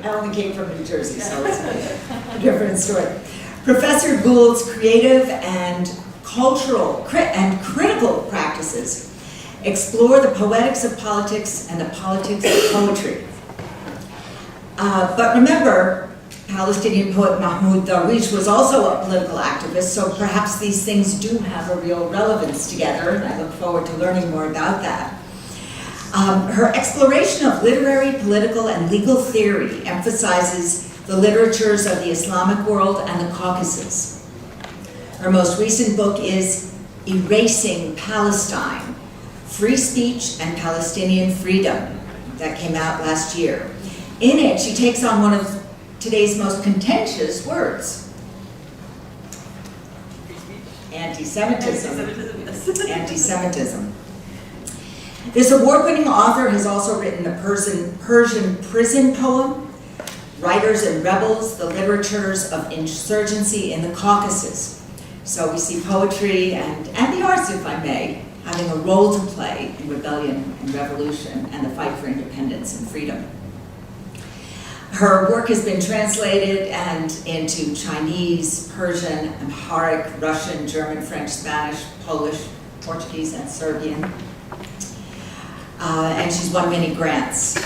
I only came from New Jersey, so it's a different story. Professor Gould's creative and cultural and critical practices explore the poetics of politics and the politics of poetry. But remember, Palestinian poet Mahmoud Darwish was also a political activist, so perhaps these things do have a real relevance together, and I look forward to learning more about that. Her exploration of literary, political, and legal theory emphasizes the literatures of the Islamic world and the Caucasus. Her most recent book is Erasing Palestine, Free Speech and Palestinian Freedom, that came out last year. In it, she takes on one of today's most contentious words: anti-Semitism. Anti-Semitism. This award-winning author has also written the Persian prison poem, Writers and Rebels, the Literatures of Insurgency in the Caucasus. So we see poetry and the arts, if I may, having a role to play in rebellion and revolution and the fight for independence and freedom. Her work has been translated into Chinese, Persian, Amharic, Russian, German, French, Spanish, Polish, Portuguese, and Serbian. And she's won many grants.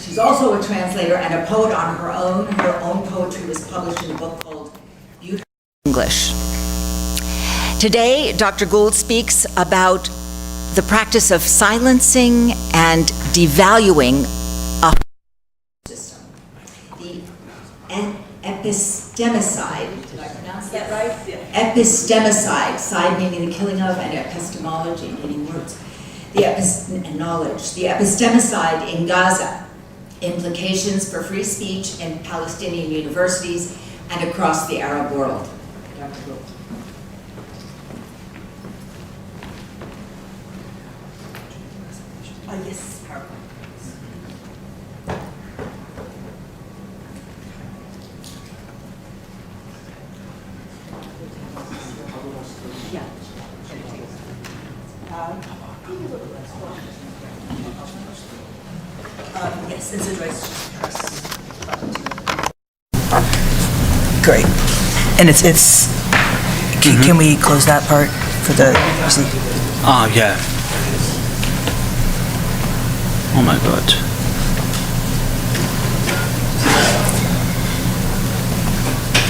She's also a translator and a poet on her own. Her own poetry was published in a book called Beautiful English. Today, Dr. Gould speaks about the practice of silencing and devaluing a system. The epistemicide, did I pronounce that right? Yeah. Epistemicide, side meaning the killing of, and epistemology meaning words. Knowledge. The epistemicide in Gaza, implications for free speech in Palestinian universities and across the Arab world. Dr. Gould. Yes, PowerPoint. Yeah. Yes, it's a race. Great. And it's can we close that part for the yeah. Oh my God.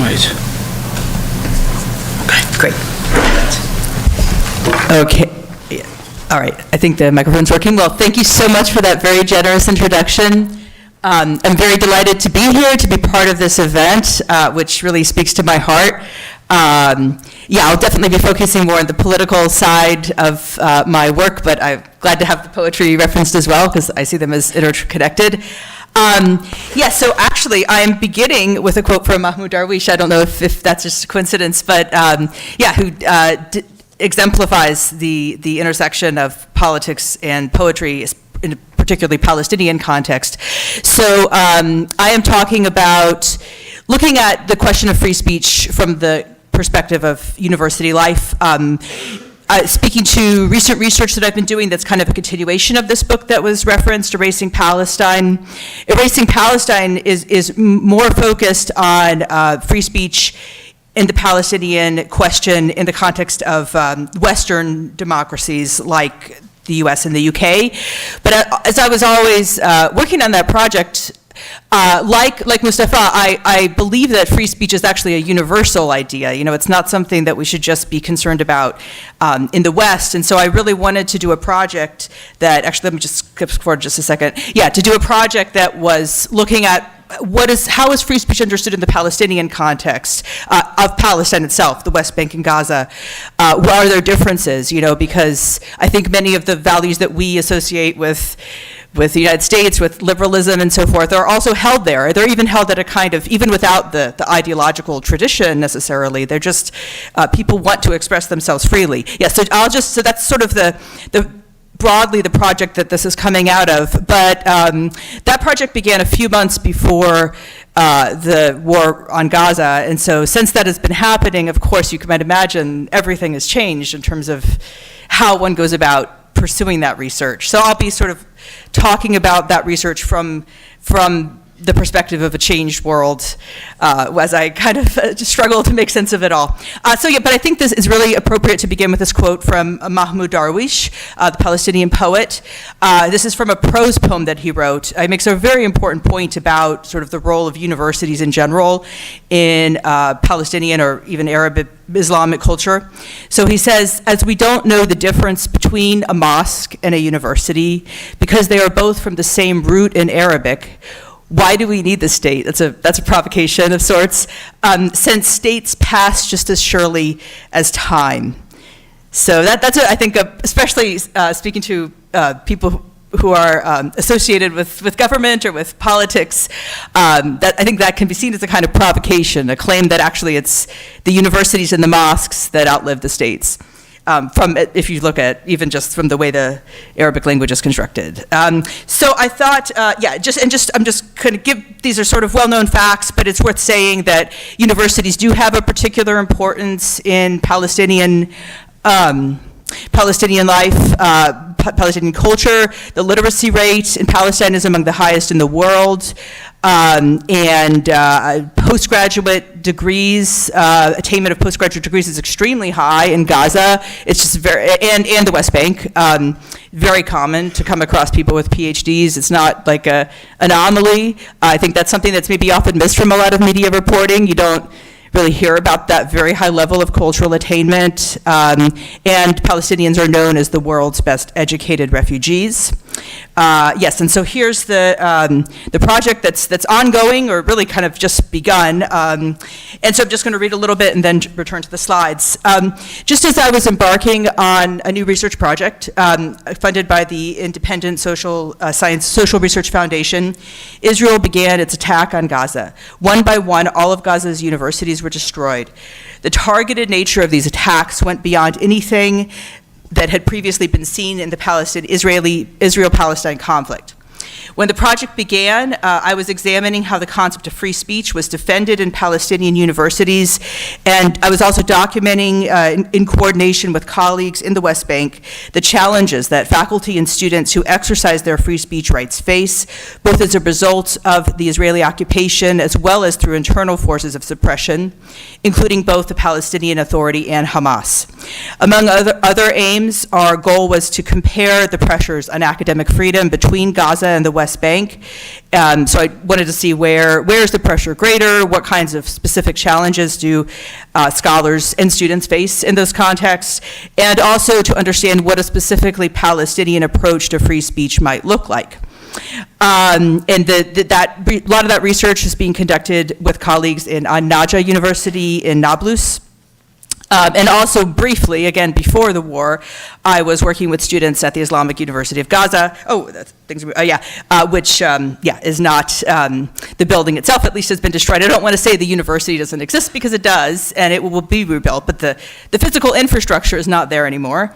Wait. Okay, great. Okay. Yeah. All right. I think the microphone's working. Well, thank you so much for that very generous introduction. I'm very delighted to be here, to be part of this event, which really speaks to my heart. Yeah, I'll definitely be focusing more on the political side of my work, but I'm glad to have the poetry referenced as well, because I see them as interconnected. Yeah, so actually, I'm beginning with a quote from Mahmoud Darwish. I don't know if that's just a coincidence, but yeah, who exemplifies the intersection of politics and poetry in a particularly Palestinian context. So I am talking about looking at the question of free speech from the perspective of university life, speaking to recent research that I've been doing that's kind of a continuation of this book that was referenced, Erasing Palestine. Erasing Palestine is more focused on free speech in the Palestinian question in the context of Western democracies like the US and the UK. But as I was always working on that project, like Mustafa, I believe that free speech is actually a universal idea. You know, it's not something that we should just be concerned about in the West. And so I really wanted to do a project that, actually, let me just skip forward just a second. Yeah, to do a project that was looking at how is free speech understood in the Palestinian context of Palestine itself, the West Bank and Gaza? What are there differences? You know, because I think many of the values that we associate with the United States, with liberalism and so forth, are also held there. They're even held at a kind of, even without the ideological tradition necessarily, they're just, people want to express themselves freely. Yeah, so so that's sort of broadly the project that this is coming out of. But that project began a few months before the war on Gaza. And so since that has been happening, of course, you might imagine everything has changed in terms of how one goes about pursuing that research. So I'll be sort of talking about that research from the perspective of a changed world as I kind of struggle to make sense of it all. But I think this is really appropriate to begin with this quote from Mahmoud Darwish, the Palestinian poet. This is from a prose poem that he wrote. He makes a very important point about sort of the role of universities in general in Palestinian or even Arab Islamic culture. So he says, as we don't know the difference between a mosque and a university because they are both from the same root in Arabic, why do we need the state? That's a provocation of sorts, since states pass just as surely as time. So that's I think, especially speaking to people who are associated with government or with politics, that I think that can be seen as a kind of provocation, a claim that actually it's the universities and the mosques that outlive the states. If you look at even just from the way the Arabic language is constructed. So I thought, I'm just going to give, these are sort of well-known facts, but it's worth saying that universities do have a particular importance in Palestinian life, Palestinian culture. The literacy rate in Palestine is among the highest in the world. Postgraduate degrees, attainment of postgraduate degrees is extremely high in Gaza. It's just and the West Bank, very common to come across people with PhDs. It's not like an anomaly. I think that's something that's maybe often missed from a lot of media reporting. You don't really hear about that very high level of cultural attainment, and Palestinians are known as the world's best educated refugees. Yes, and so here's the project that's ongoing or really kind of just begun, and so I'm just going to read a little bit and then return to the slides. Just as I was embarking on a new research project funded by the Independent Social Research Foundation, Israel began its attack on Gaza. One by one, all of Gaza's universities were destroyed. The targeted nature of these attacks went beyond anything that had previously been seen in the Israel-Palestine conflict. When the project began, I was examining how the concept of free speech was defended in Palestinian universities, and I was also documenting, in coordination with colleagues in the West Bank, the challenges that faculty and students who exercise their free speech rights face, both as a result of the Israeli occupation as well as through internal forces of suppression, including both the Palestinian Authority and Hamas. Among other aims, our goal was to compare the pressures on academic freedom between Gaza and the West Bank. So I wanted to see where's the pressure greater, what kinds of specific challenges do scholars and students face in those contexts, and also to understand what a specifically Palestinian approach to free speech might look like. And a lot of that research is being conducted with colleagues in An-Najah University in Nablus. And also briefly, again, before the war, I was working with students at the Islamic University of Gaza. Which is not, the building itself at least has been destroyed. I don't want to say the university doesn't exist because it does, and it will be rebuilt, but the physical infrastructure is not there anymore.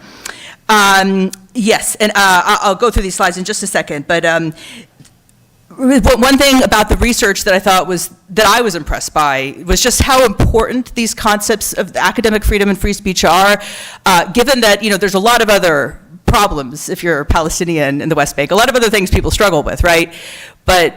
Yes, and I'll go through these slides in just a second, but one thing about the research that I was impressed by was just how important these concepts of academic freedom and free speech are, given that, there's a lot of other problems if you're Palestinian in the West Bank, a lot of other things people struggle with, right? But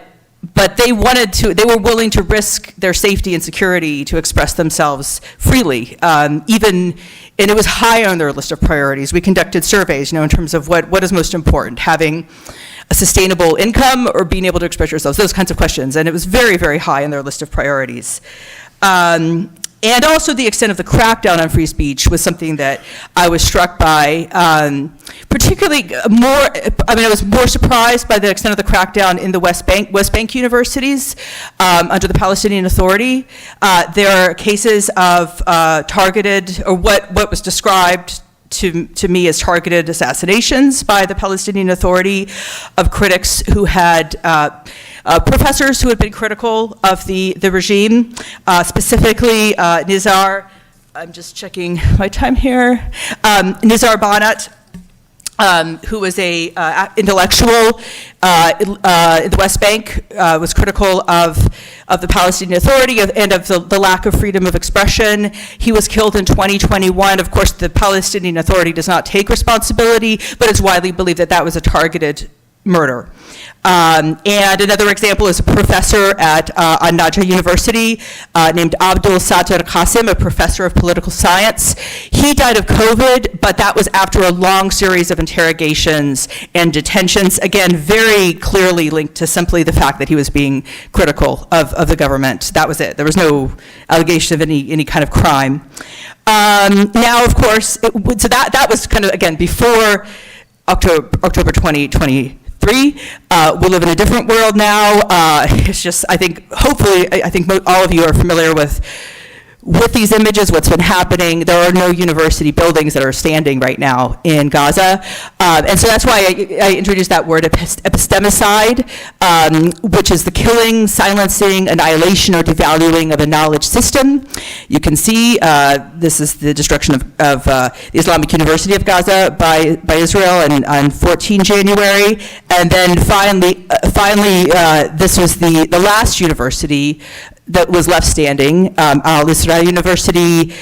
they were willing to risk their safety and security to express themselves freely, and it was high on their list of priorities. We conducted surveys, in terms of what is most important, having a sustainable income or being able to express yourselves, those kinds of questions. And it was very, very high on their list of priorities. And also the extent of the crackdown on free speech was something that I was struck by, particularly I was more surprised by the extent of the crackdown in the West Bank universities under the Palestinian Authority. There are cases of targeted, or what was described to me as targeted assassinations by the Palestinian Authority of critics who had professors who had been critical of the regime, specifically Nizar, I'm just checking my time here, Nizar Banat, who was a intellectual in the West Bank, was critical of the Palestinian Authority and of the lack of freedom of expression. He was killed in 2021. Of course, the Palestinian Authority does not take responsibility, but it's widely believed that was a targeted murder. And another example is a professor at An-Najah University named Abdul Sattar Qasim, a professor of political science. He died of COVID, but that was after a long series of interrogations and detentions, again, very clearly linked to simply the fact that he was being critical of the government. That was it. There was no allegation of any kind of crime. Now, of course, so that was kind of, again, before October 2020. We live in a different world now. It's just, I think, hopefully, I think all of you are familiar with these images, what's been happening. There are no university buildings that are standing right now in Gaza. And so that's why I introduced that word epistemicide, which is the killing, silencing, annihilation, or devaluing of a knowledge system. You can see this is the destruction of the Islamic University of Gaza by Israel on 14 January. And then finally, this was the last university that was left standing. Al-Isra University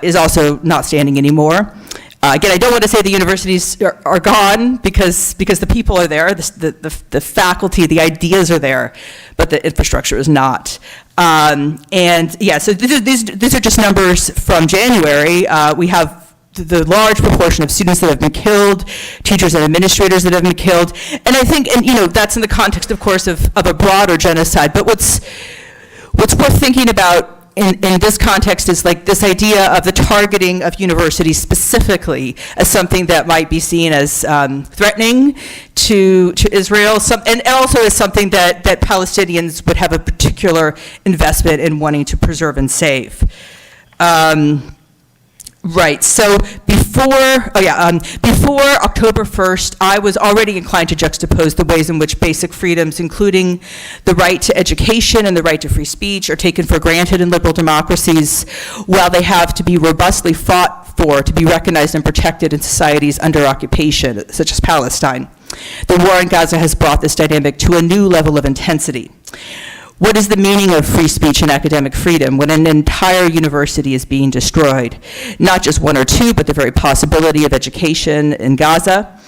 is also not standing anymore. Again, I don't want to say the universities are gone because the people are there, the faculty, the ideas are there, but the infrastructure is not. And yeah, so these are just numbers from January. We have the large proportion of students that have been killed, teachers and administrators that have been killed, and I think, that's in the context, of course, of a broader genocide. But what's worth thinking about in this context is like this idea of the targeting of universities specifically as something that might be seen as threatening to Israel, and also as something that Palestinians would have a particular investment in wanting to preserve and save. Right, so before October 1st, I was already inclined to juxtapose the ways in which basic freedoms, including the right to education and the right to free speech, are taken for granted in liberal democracies, while they have to be robustly fought for to be recognized and protected in societies under occupation, such as Palestine. The war in Gaza has brought this dynamic to a new level of intensity. What is the meaning of free speech and academic freedom when an entire university is being destroyed? Not just one or two, but the very possibility of education in Gaza.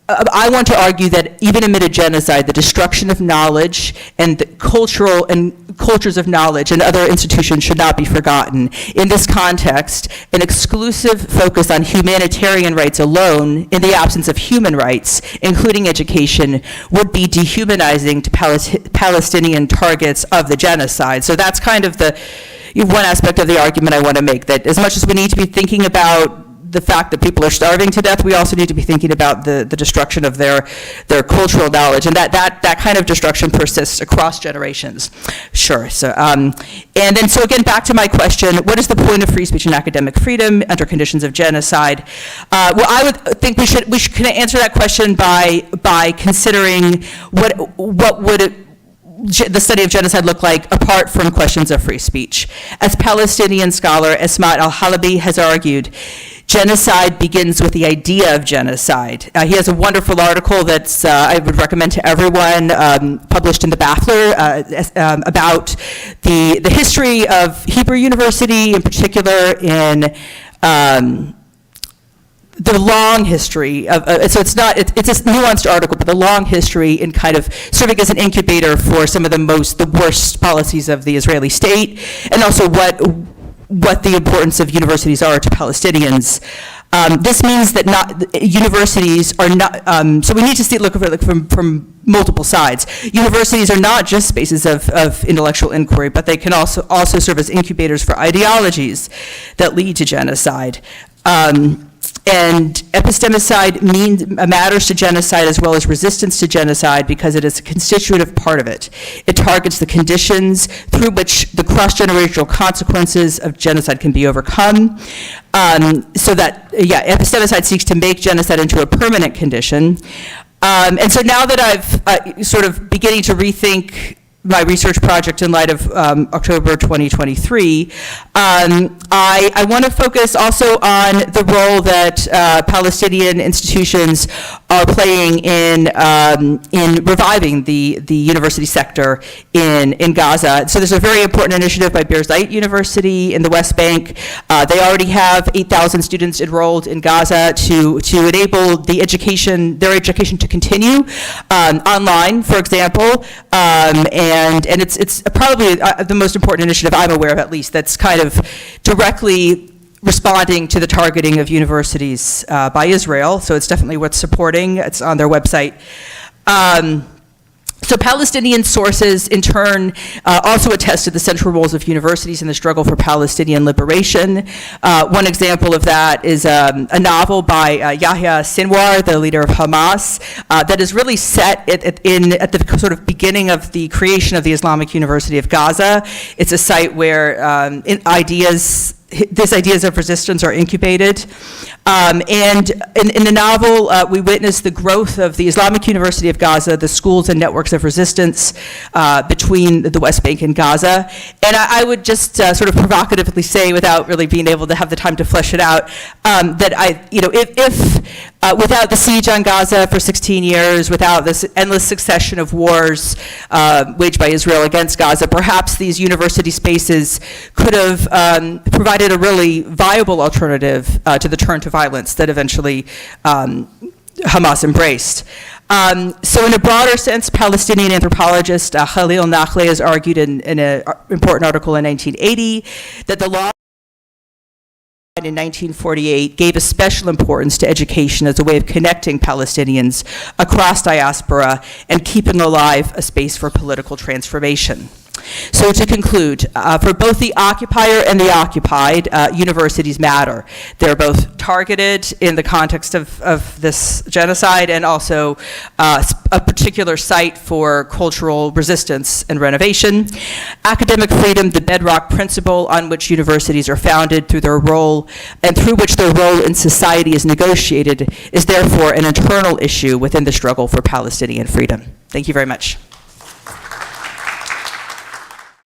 I want to argue that even amid a genocide, the destruction of knowledge and the cultures of knowledge and other institutions should not be forgotten. In this context, an exclusive focus on humanitarian rights alone, in the absence of human rights, including education, would be dehumanizing to Palestinian targets of the genocide. So that's kind of the one aspect of the argument I want to make, that as much as we need to be thinking about the fact that people are starving to death, we also need to be thinking about the destruction of their cultural knowledge, and that kind of destruction persists across generations. Sure. So, and then so again, back to my question: what is the point of free speech and academic freedom under conditions of genocide? Well, I would think we should kind of answer that question by considering what would the study of genocide look like apart from questions of free speech. As Palestinian scholar Esmaat al-Halabi has argued, genocide begins with the idea of genocide. He has a wonderful article that's I would recommend to everyone, published in the Baffler, about the history of Hebrew University, in particular in the long history of, so it's a nuanced article, but the long history in kind of serving as an incubator for some of the worst policies of the Israeli state, and also what the importance of universities are to Palestinians. This means that universities are not, so we need to look at it from multiple sides. Universities are not just spaces of intellectual inquiry, but they can also serve as incubators for ideologies that lead to genocide. And epistemicide matters to genocide as well as resistance to genocide because it is a constitutive part of it. It targets the conditions through which the cross-generational consequences of genocide can be overcome. So that, epistemicide seeks to make genocide into a permanent condition. And so now that I've sort of beginning to rethink my research project in light of October 2023, I want to focus also on the role that Palestinian institutions are playing in reviving the university sector in Gaza. So there's a very important initiative by Birzeit University in the West Bank. They already have 8,000 students enrolled in Gaza to enable their education to continue online, for example, and it's probably the most important initiative I'm aware of, at least, that's kind of directly responding to the targeting of universities by Israel. So it's definitely worth supporting. It's on their website. So Palestinian sources, in turn, also attest to the central roles of universities in the struggle for Palestinian liberation. One example of that is a novel by Yahya Sinwar, the leader of Hamas, that is really set at the sort of beginning of the creation of the Islamic University of Gaza. It's a site where these ideas of resistance are incubated. And in the novel, we witness the growth of the Islamic University of Gaza, the schools and networks of resistance between the West Bank and Gaza. And I would just sort of provocatively say, without really being able to have the time to flesh it out, that if without the siege on Gaza for 16 years, without this endless succession of wars waged by Israel against Gaza, perhaps these university spaces could have provided a really viable alternative to the turn to violence that eventually Hamas embraced. So in a broader sense, Palestinian anthropologist Khalil Nakhleh has argued in an important article in 1980 that the law in 1948 gave a special importance to education as a way of connecting Palestinians across diaspora and keeping alive a space for political transformation. So to conclude, for both the occupier and the occupied, universities matter. They're both targeted in the context of this genocide and also a particular site for cultural resistance and renovation. Academic freedom, the bedrock principle on which universities are founded through their role and through which their role in society is negotiated, is therefore an internal issue within the struggle for Palestinian freedom. Thank you very much.